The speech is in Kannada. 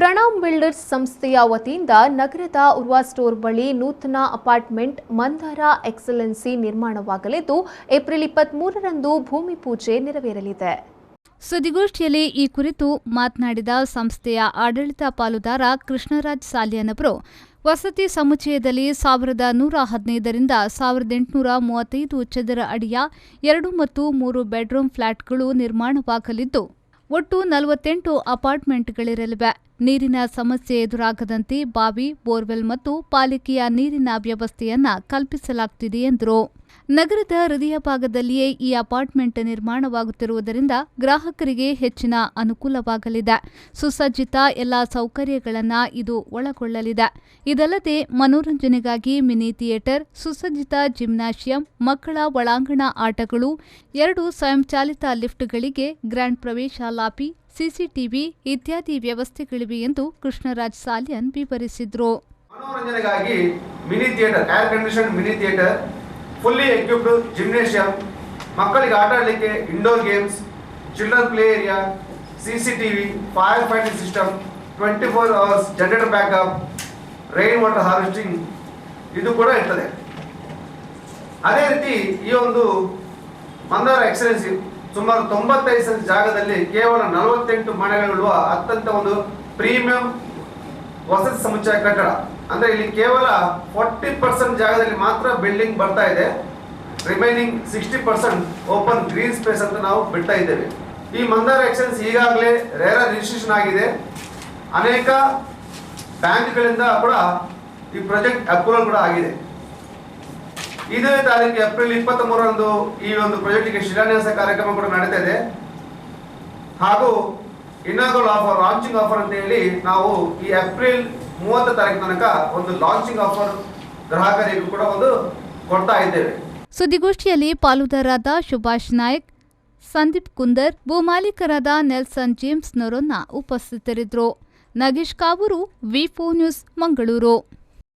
ಪ್ರಣಾಮ್ ಬಿಲ್ಡರ್ಸ್ ಸಂಸ್ಥೆಯ ವತಿಯಿಂದ ನಗರದ ಉರ್ವಾ ಸ್ಟೋರ್ ಬಳಿ ನೂತನ ಅಪಾರ್ಟ್ಮೆಂಟ್ ಮಂದಾರ ಎಕ್ಸಲೆನ್ಸಿ ನಿರ್ಮಾಣವಾಗಲಿದ್ದು ಏಪ್ರಿಲ್ 23ರಂದು ಭೂಮಿ ಪೂಜೆ ನೆರವೇರಲಿದೆ. ಸುದ್ದಿಗೋಷ್ಠಿಯಲ್ಲಿ ಈ ಕುರಿತು ಮಾತನಾಡಿದ ಸಂಸ್ಥೆಯ ಆಡಳಿತ ಪಾಲುದಾರ ಕೃಷ್ಣರಾಜ್ ಸಾಲ್ಯನ್ ಅವರು, ವಸತಿ ಸಮುಚ್ಚಯದಲ್ಲಿ 1115ರಿಂದ 1835 ಚದರ ಅಡಿಯ 2 ಮತ್ತು 3 ಬೆಡ್ರೂಮ್ ಫ್ಲಾಟ್ಗಳು ನಿರ್ಮಾಣವಾಗಲಿದ್ದು, ಒಟ್ಟು 48 ಅಪಾರ್ಟ್ಮೆಂಟ್ಗಳಿರಲಿವೆ. ನೀರಿನ ಸಮಸ್ಯೆ ಎದುರಾಗದಂತೆ ಬಾವಿ, ಬೋರ್ವೆಲ್ ಮತ್ತು ಪಾಲಿಕೆಯ ನೀರಿನ ವ್ಯವಸ್ಥೆಯನ್ನ ಕಲ್ಪಿಸಲಾಗುತ್ತಿದೆ ಎಂದರು. ನಗರದ ಹೃದಯ ಭಾಗದಲ್ಲಿಯೇ ಈ ಅಪಾರ್ಟ್ಮೆಂಟ್ ನಿರ್ಮಾಣವಾಗುತ್ತಿರುವುದರಿಂದ ಗ್ರಾಹಕರಿಗೆ ಹೆಚ್ಚಿನ ಅನುಕೂಲವಾಗಲಿದೆ. ಸುಸಜ್ಜಿತ ಎಲ್ಲಾ ಸೌಕರ್ಯಗಳನ್ನು ಇದು ಒಳಗೊಳ್ಳಲಿದೆ. ಇದಲ್ಲದೆ ಮನೋರಂಜನೆಗಾಗಿ ಮಿನಿ ಥಿಯೇಟರ್, ಸುಸಜ್ಜಿತ ಜಿಮ್ನಾಶಿಯಂ, ಮಕ್ಕಳ ಒಳಾಂಗಣ ಆಟಗಳು, 2 ಸ್ವಯಂಚಾಲಿತ ಲಿಫ್ಟ್ಗಳಿಗೆ ಗ್ರ್ಯಾಂಡ್ ಪ್ರವೇಶ ಲಾಬಿ, ಸಿಸಿಟಿವಿ ಇತ್ಯಾದಿ ವ್ಯವಸ್ಥೆಗಳಿವೆ ಎಂದು ಕೃಷ್ಣರಾಜ್ ಸಾಲ್ಯನ್ ವಿವರಿಸಿದರು. ಮನೋರಂಜನೆಗಾಗಿ mini theatre, air condition mini theatre, fully equipped gymnasium, ಮಕ್ಕಳಿಗೆ ಆಟ ಆಡಲಿಕ್ಕೆ indoor games, children play area, CCTV, fire fighting system, 24 hours generator backup, rain water harvesting ಇದು ಕೂಡ ಇರ್ತದೆ. ಅದೇ ರೀತಿ ಈ ಒಂದು ಮಂದಾರ ಎಕ್ಸಲೆನ್ಸಿ ಸುಮಾರು 95 ಜಾಗದಲ್ಲಿ ಕೇವಲ 48 ಮನೆಗಳಿರುವ ಅತ್ಯಂತ ಒಂದು ಪ್ರೀಮಿಯಂ ವಸತಿ ಸಮುಚ್ಚಯ ಕಟ್ಟಡ. ಅಂದ್ರೆ ಇಲ್ಲಿ ಕೇವಲ 40% ಜಾಗದಲ್ಲಿ ಮಾತ್ರ ಬಿಲ್ಡಿಂಗ್ ಬರ್ತಾ ಇದೆ. ರಿಮೈನಿಂಗ್ 60% ಓಪನ್ ಗ್ರೀನ್ ಸ್ಪೇಸ್ ಅಂತ ನಾವು ಬಿಡ್ತಾ ಇದ್ದೇವೆ. ಈ ಮಂದಾರ ಎಕ್ಸಲೆನ್ಸ್ ಈಗಾಗಲೇ ರೇರ ರಿಜಿಸ್ಟ್ರೇಷನ್ ಆಗಿದೆ. ಅನೇಕ ಬ್ಯಾಂಕ್ಗಳಿಂದ ಕೂಡ ಈ ಪ್ರಾಜೆಕ್ಟ್ ಅಪ್ರೂವಲ್ ಕೂಡ ಆಗಿದೆ. ಇದೇ ತಾರೀಕು ಏಪ್ರಿಲ್ 23ರಂದು ಈ ಒಂದು ಪ್ರಾಜೆಕ್ಟ್ಗೆ ಶಿಲಾನ್ಯಾಸ ಕಾರ್ಯಕ್ರಮ ಕೂಡ ನಡೀತಾ ಇದೆ. ಹಾಗೂ ಇನಾಗಲ್ ಆಫರ್, ಲಾಂಚಿಂಗ್ ಆಫರ್ ಅಂತ ಹೇಳಿ ನಾವು ಈ ಏಪ್ರಿಲ್ 30 ತಾರೀಕು ತನಕ ಒಂದು ಲಾಂಚಿಂಗ್ ಆಫರ್ ಗ್ರಾಹಕರಿಗೂ ಕೂಡ ಒಂದು ಕೊಡ್ತಾ ಇದ್ದೇವೆ. ಸುದ್ದಿಗೋಷ್ಠಿಯಲ್ಲಿ ಪಾಲುದಾರರಾದ ಸುಭಾಷ್ ನಾಯಕ್, ಸಂದೀಪ್ ಕುಂದರ್, ಭೂಮಾಲೀಕರಾದ ನೆಲ್ಸನ್ ಜೇಮ್ಸ್ ನೊರೊನ್ನ ಉಪಸ್ಥಿತರಿದ್ದರು. ನಗೇಶ್ ಕಾವೂರು, ವಿ4 ನ್ಯೂಸ್, ಮಂಗಳೂರು.